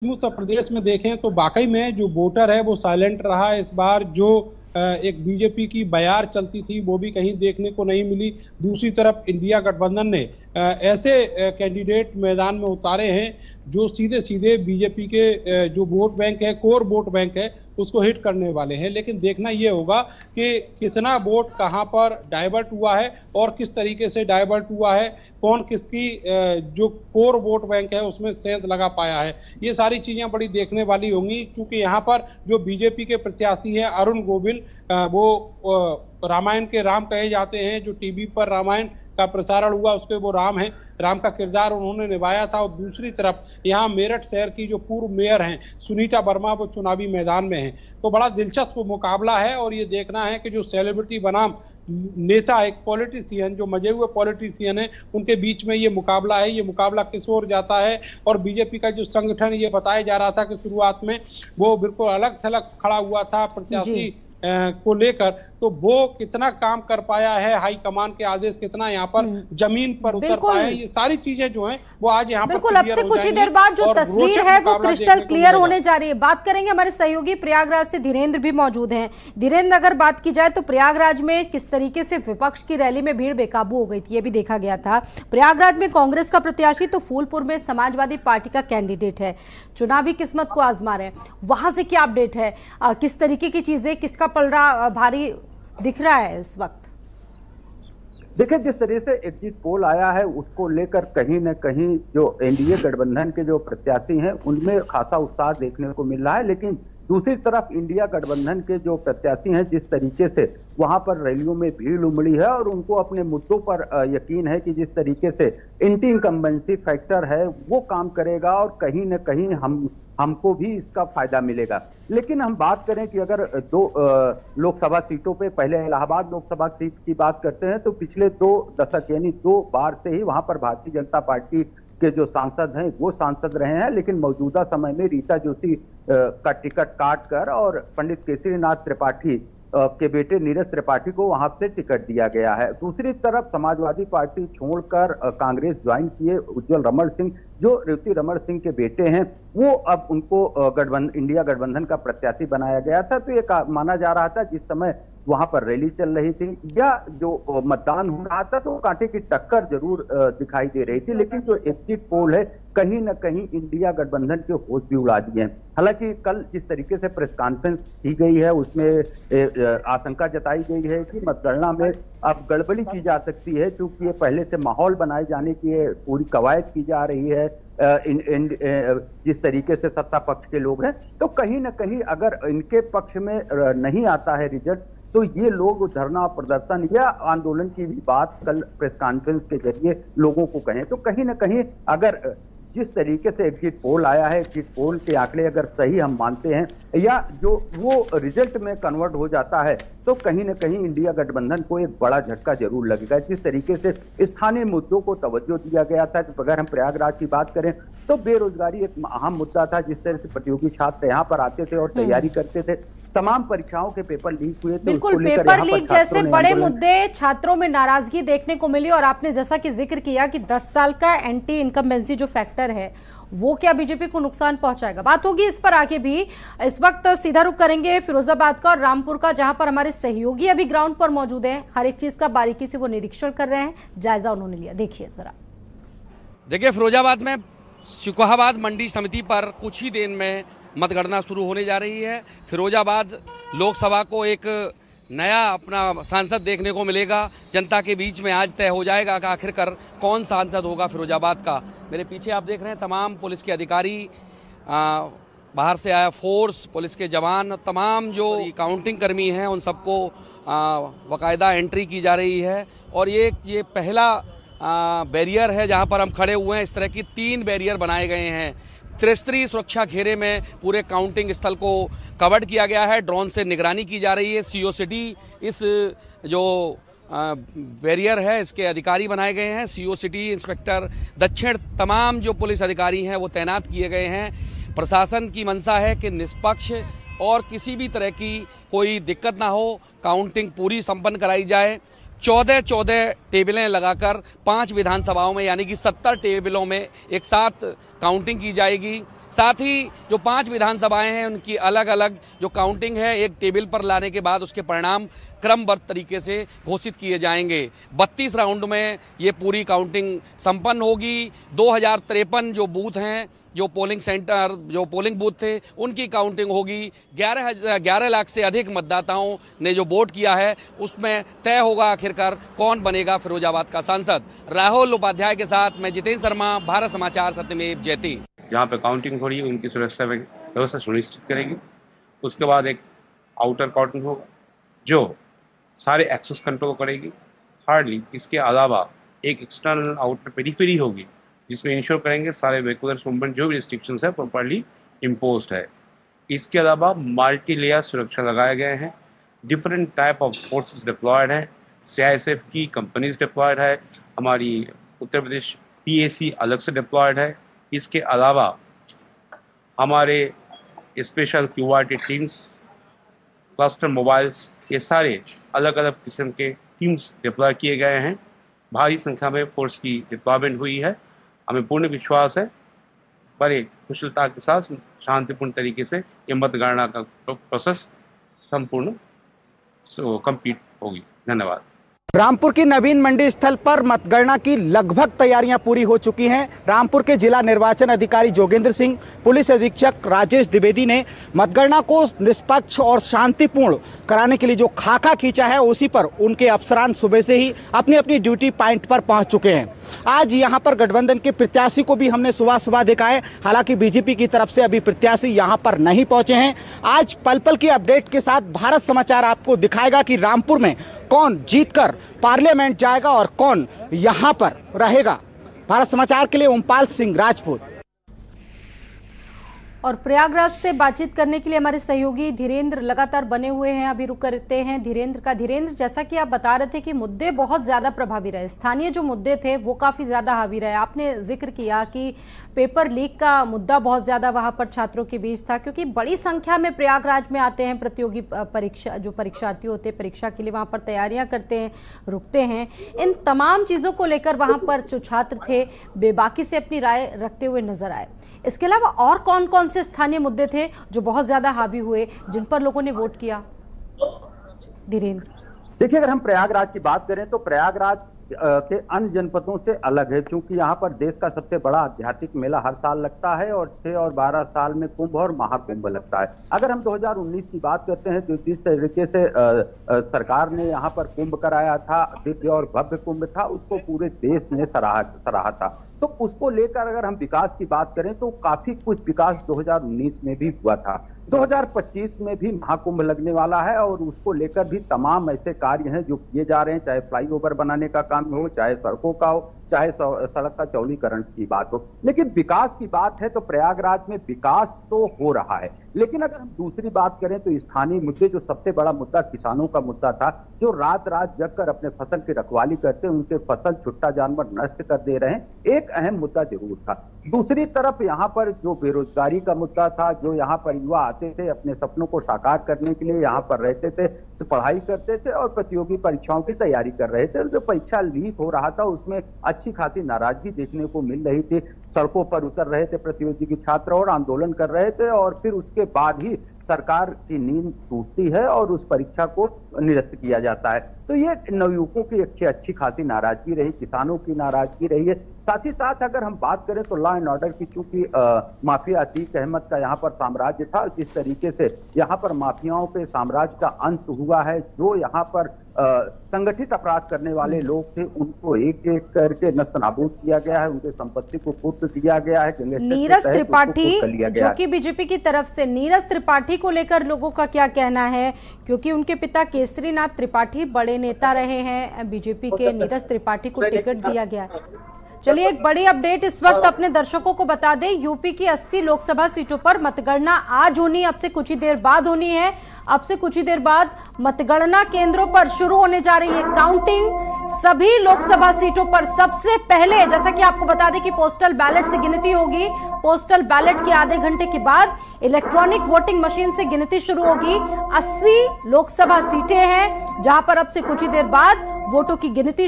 उत्तर प्रदेश में देखें तो वाकई में जो वोटर है वो साइलेंट रहा इस बार। जो एक बीजेपी की बयार चलती थी वो भी कहीं देखने को नहीं मिली। दूसरी तरफ इंडिया गठबंधन ने ऐसे कैंडिडेट मैदान में उतारे हैं जो सीधे सीधे बीजेपी के जो वोट बैंक है, कोर वोट बैंक है, उसको हिट करने वाले हैं। लेकिन देखना ये होगा कि कितना वोट कहां पर डाइवर्ट हुआ है और किस तरीके से डाइवर्ट हुआ है, कौन किसकी जो कोर वोट बैंक है उसमें सेंध लगा पाया है। ये सारी चीजें बड़ी देखने वाली होंगी, क्योंकि यहाँ पर जो बीजेपी के प्रत्याशी हैं अरुण गोविल, वो रामायण के राम कहे जाते हैं। जो टीवी पर रामायण का प्रसारण हुआ उसके वो राम है, राम का किरदार उन्होंने निभाया था। और दूसरी तरफ यहाँ मेरठ शहर की जो पूर्व मेयर हैं सुनीता वर्मा, वो चुनावी मैदान में हैं। तो बड़ा दिलचस्प मुकाबला है और ये देखना है कि जो सेलिब्रिटी बनाम नेता, एक पॉलिटिशियन, जो मजे हुए पॉलिटिशियन है, उनके बीच में ये मुकाबला है। ये मुकाबला किस ओर जाता है। और बीजेपी का जो संगठन, ये बताया जा रहा था कि शुरुआत में वो बिल्कुल अलग थलग खड़ा हुआ था प्रत्याशी को लेकर, तो वो कितना काम कर पाया है, हाईकमान के आदेश कितना यहाँ पर जमीन पर उतर पाया है, ये सारी चीजें जो हैं वो आज यहाँ पर बिल्कुल अब से कुछ ही देर बाद जो तस्वीर है वो क्रिस्टल क्लियर होने जा रही है। बात करेंगे, हमारे सहयोगी प्रयागराज से धीरेन्द्र भी मौजूद हैं। धीरेन्द्र, अगर बात की जाए तो प्रयागराज में किस तरीके से विपक्ष की रैली में भीड़ बेकाबू हो गई थी, ये भी देखा गया था। प्रयागराज में कांग्रेस का प्रत्याशी तो फूलपुर में समाजवादी पार्टी का कैंडिडेट है, चुनावी किस्मत को आजमा रहे हैं। वहां से क्या अपडेट है, किस तरीके की चीजें, किसका पलड़ा भारी दिख रहा है इस वक्त? देखिए, जिस तरह से एग्जिट पोल आया है उसको लेकर कहीं न कहीं जो एनडीए गठबंधन के जो प्रत्याशी हैं उनमें खासा उत्साह देखने को मिल रहा है। लेकिन दूसरी तरफ इंडिया गठबंधन के जो प्रत्याशी हैं, जिस तरीके से वहां पर रैलियों में भीड़ उमड़ी है और उनको अपने मुद्दों पर यकीन है कि जिस तरीके से एंटी इनकम्बेंसी फैक्टर है वो काम करेगा और कहीं न कहीं हमको भी इसका फायदा मिलेगा। लेकिन हम बात करें कि अगर दो लोकसभा सीटों पे, पहले इलाहाबाद लोकसभा सीट की बात करते हैं तो पिछले 2 दशक यानी 2 बार से ही वहां पर भारतीय जनता पार्टी के जो सांसद हैं वो सांसद रहे हैं। लेकिन मौजूदा समय में रीता जोशी का टिकट काट कर और पंडित केसरीनाथ त्रिपाठी के बेटे नीरज त्रिपाठी को वहां से टिकट दिया गया है। दूसरी तरफ समाजवादी पार्टी छोड़कर कांग्रेस ज्वाइन किए उज्जवल रमण सिंह, जो रेवती रमण सिंह के बेटे हैं, वो अब उनको इंडिया गठबंधन का प्रत्याशी बनाया गया था। तो ये माना जा रहा था जिस समय वहां पर रैली चल रही थी या जो मतदान हो रहा था तो कांटे की टक्कर जरूर दिखाई दे रही थी। लेकिन जो एग्जिट पोल है कहीं ना कहीं इंडिया गठबंधन के होश भी उड़ा दिए हैं। हालांकि कल जिस तरीके से प्रेस कॉन्फ्रेंस की गई है उसमें आशंका जताई गई है कि मतगणना में अब गड़बड़ी की जा सकती है, क्योंकि ये पहले से माहौल बनाए जाने की पूरी कवायद की जा रही है। जिस तरीके से सत्ता पक्ष के लोग हैं, तो कहीं ना कहीं अगर इनके पक्ष में नहीं आता है रिजल्ट, तो ये लोग धरना प्रदर्शन या आंदोलन की भी बात कल प्रेस कॉन्फ्रेंस के जरिए लोगों को कहें। तो कहीं ना कहीं अगर जिस तरीके से एग्जिट पोल आया है, एग्जिट पोल के आंकड़े अगर सही हम मानते हैं या जो वो रिजल्ट में कन्वर्ट हो जाता है, तो कहीं ना कहीं इंडिया गठबंधन को एक बड़ा झटका जरूर लगेगा। जिस तरीके से स्थानीय मुद्दों को तवज्जो दिया गया था, तो अगर हम प्रयागराज की बात करें तो बेरोजगारी एक अहम मुद्दा था। जिस तरह से प्रतियोगी छात्र यहाँ पर आते थे और तैयारी करते थे, तमाम परीक्षाओं के पेपर लीक हुए थे। बिल्कुल, पेपर लीक जैसे बड़े मुद्दे, छात्रों में नाराजगी देखने को मिली। और आपने जैसा कि जिक्र किया कि 10 साल का एंटी इनकम्बेंसी जो फैक्टर है वो क्या बीजेपी को नुकसान पहुंचाएगा, बात होगी इस पर आगे भी। इस वक्त सीधा रुख करेंगे फिरोजाबाद का और रामपुर का, जहां पर हमारे सहयोगी अभी ग्राउंड पर मौजूद हैं। हर एक चीज का बारीकी से वो निरीक्षण कर रहे हैं, जायजा उन्होंने लिया। देखिए जरा। देखिए, फिरोजाबाद में शुकोहाबाद मंडी समिति पर कुछ ही देर में मतगणना शुरू होने जा रही है। फिरोजाबाद लोकसभा को एक नया अपना सांसद देखने को मिलेगा। जनता के बीच में आज तय हो जाएगा कि आखिरकार कौन सांसद होगा फिरोजाबाद का। मेरे पीछे आप देख रहे हैं तमाम पुलिस के अधिकारी, बाहर से आया फोर्स, पुलिस के जवान, तमाम जो काउंटिंग कर्मी हैं उन सबको बाकायदा एंट्री की जा रही है। और ये पहला बैरियर है जहां पर हम खड़े हुए हैं। इस तरह की 3 बैरियर बनाए गए हैं। त्रिस्तरीय सुरक्षा घेरे में पूरे काउंटिंग स्थल को कवर्ड किया गया है। ड्रोन से निगरानी की जा रही है। सीओ सिटी इस जो बैरियर है इसके अधिकारी बनाए गए हैं। सीओ सिटी, इंस्पेक्टर दक्षिण, तमाम जो पुलिस अधिकारी हैं वो तैनात किए गए हैं। प्रशासन की मंशा है कि निष्पक्ष और किसी भी तरह की कोई दिक्कत ना हो, काउंटिंग पूरी संपन्न कराई जाए। 14 टेबलें लगाकर 5 विधानसभाओं में यानी कि 70 टेबलों में एक साथ काउंटिंग की जाएगी। साथ ही जो 5 विधानसभाएं हैं उनकी अलग अलग जो काउंटिंग है एक टेबल पर लाने के बाद उसके परिणाम क्रमबद्ध तरीके से घोषित किए जाएंगे। 32 राउंड में ये पूरी काउंटिंग संपन्न होगी। 2053 जो बूथ हैं, जो पोलिंग सेंटर, जो पोलिंग बूथ थे, उनकी काउंटिंग होगी। 11 लाख से अधिक मतदाताओं ने जो वोट किया है उसमें तय होगा आखिरकार कौन बनेगा फिरोजाबाद का सांसद। राहुल उपाध्याय के साथ मैं जितेंद्र शर्मा, भारत समाचार, सत्यमेव जयते। जहाँ पे काउंटिंग हो रही है उनकी सुरक्षा व्यवस्था सुनिश्चित करेगी। उसके बाद एक आउटर काउंटिंग होगा जो सारे एक्सेस कंट्रोल करेगी। हार्डली इसके अलावा एक एक्सटर्नल आउटर पेरिफेरी होगी जिसमें इंश्योर करेंगे सारे वेहिकुलर मूवमेंट जो भी रिस्ट्रिक्शंस है प्रॉपर्ली इम्पोज्ड है। इसके अलावा मल्टी लेयर सुरक्षा लगाए गए हैं। Different type of forces deployed हैं। CISF की कंपनीज डिप्लॉयड है। हमारी उत्तर प्रदेश PAC अलग से डिप्लॉयड है। इसके अलावा हमारे special QRT teams, cluster mobiles, ये सारे अलग अलग किस्म के टीम्स डिप्लॉय किए गए हैं। भारी संख्या में फोर्स की डिप्लॉयमेंट हुई है। हमें पूर्ण विश्वास है बड़े कुशलता के साथ शांतिपूर्ण तरीके से ये मतगणना का प्रोसेस संपूर्ण कंप्लीट होगी। धन्यवाद। रामपुर की नवीन मंडी स्थल पर मतगणना की लगभग तैयारियां पूरी हो चुकी हैं। रामपुर के जिला निर्वाचन अधिकारी जोगेंद्र सिंह, पुलिस अधीक्षक राजेश द्विवेदी ने मतगणना को निष्पक्ष और शांतिपूर्ण कराने के लिए जो खाका खींचा है उसी पर उनके अफसरान सुबह से ही अपनी अपनी ड्यूटी पॉइंट पर पहुंच चुके हैं। आज यहां पर गठबंधन के प्रत्याशी को भी हमने सुबह देखा है। हालांकि बीजेपी की तरफ से अभी प्रत्याशी यहां पर नहीं पहुंचे हैं। आज पल पल की अपडेट के साथ भारत समाचार आपको दिखाएगा कि रामपुर में कौन जीतकर पार्लियामेंट जाएगा और कौन यहां पर रहेगा। भारत समाचार के लिए ओमपाल सिंह राजपूत। और प्रयागराज से बातचीत करने के लिए हमारे सहयोगी धीरेन्द्र लगातार बने हुए हैं। अभी रुक करते हैं धीरेन्द्र, जैसा कि आप बता रहे थे कि मुद्दे बहुत ज्यादा प्रभावी रहे, स्थानीय जो मुद्दे थे वो काफी ज्यादा हावी रहे। आपने जिक्र किया कि पेपर लीक का मुद्दा बहुत ज्यादा वहां पर छात्रों के बीच था, क्योंकि बड़ी संख्या में प्रयागराज में आते हैं प्रतियोगी परीक्षा, जो परीक्षार्थी होते हैं परीक्षा के लिए वहां पर तैयारियां करते हैं, रुकते हैं। इन तमाम चीजों को लेकर वहां पर जो छात्र थे बेबाकी से अपनी राय रखते हुए नजर आए। इसके अलावा और कौन कौन से स्थानीय मुद्दे थे जो बहुत ज्यादा हावी हुए, जिन पर लोगों ने वोट किया? धीरेन्द्र, देखिए, अगर हम प्रयागराज की बात करें तो प्रयागराज के अन्य जनपदों से अलग है, क्योंकि यहाँ पर देश का सबसे बड़ा आध्यात्मिक मेला हर साल लगता है और 6 और 12 साल में कुंभ और महाकुंभ लगता है। अगर हम 2019 की बात करते हैं तो जिस तरीके से सरकार ने यहाँ पर कुंभ कराया था, दिव्य और भव्य कुंभ था, उसको पूरे देश ने सराहा था। तो उसको लेकर अगर हम विकास की बात करें तो काफी कुछ विकास 2019 में भी हुआ था। 2025 में भी महाकुंभ लगने वाला है और उसको लेकर भी तमाम ऐसे कार्य हैं जो किए जा रहे हैं, चाहे फ्लाईओवर बनाने का काम हो, चाहे सड़कों का हो, चाहे सड़क का चौड़ीकरण की बात हो। लेकिन विकास की बात है तो प्रयागराज में विकास तो हो रहा है, लेकिन अगर हम दूसरी बात करें तो स्थानीय मुद्दे, जो सबसे बड़ा मुद्दा किसानों का मुद्दा था, जो रात रात जग कर अपने फसल की रखवाली करते, उनके फसल छुट्टा जानवर नष्ट कर दे रहे हैं, एक अहम मुद्दा जरूर था। दूसरी तरफ यहाँ पर जो बेरोजगारी का मुद्दा था, जो यहाँ पर युवा आते थे अपने सपनों को साकार करने के लिए, यहाँ पर रहते थे, पढ़ाई करते थे और प्रतियोगी परीक्षाओं की तैयारी कर रहे थे, जो परीक्षा लीक हो रहा था उसमें अच्छी खासी नाराजगी देखने को मिल रही थी। सड़कों पर उतर रहे थे प्रतियोगी छात्र और आंदोलन कर रहे थे और फिर उसके बाद ही सरकार की नींद टूटती है और उस परीक्षा को निरस्त किया जाता है। तो ये नवयुवकों की अच्छी खासी नाराजगी रही, किसानों की नाराजगी रही है। साथ ही साथ अगर हम बात करें तो लॉ एंड ऑर्डर की, चूंकि माफिया अतीक अहमद का यहाँ पर साम्राज्य था, जिस तरीके से यहाँ पर माफियाओं पे साम्राज्य का अंत हुआ है, जो यहाँ पर संगठित अपराध करने वाले लोग थे उनको एक एक करके नस्तनाबूद किया गया है, उनके संपत्ति को कुर्क किया गया है। नीरज त्रिपाठी, जो कि बीजेपी की तरफ से, नीरज त्रिपाठी को लेकर लोगों का क्या कहना है? क्योंकि उनके पिता केसरीनाथ त्रिपाठी बड़े नेता रहे हैं बीजेपी के, नीरज त्रिपाठी को टिकट दिया गया है। चलिए, एक बड़ी अपडेट इस वक्त अपने दर्शकों को बता दें। यूपी की 80 लोकसभा सीटों पर मतगणना आज होनी, अब से कुछ ही देर बाद होनी है। अब से कुछ ही देर बाद मतगणना केंद्रों पर शुरू होने जा रही है काउंटिंग। सभी लोकसभा सीटों पर सबसे पहले, जैसा कि आपको बता दें कि पोस्टल बैलेट से गिनती होगी। पोस्टल बैलेट के आधे घंटे के बाद इलेक्ट्रॉनिक वोटिंग मशीन से गिनती शुरू होगी। 80 लोकसभा सीटें हैं जहां पर अब से कुछ ही देर बाद वोटों की गिनती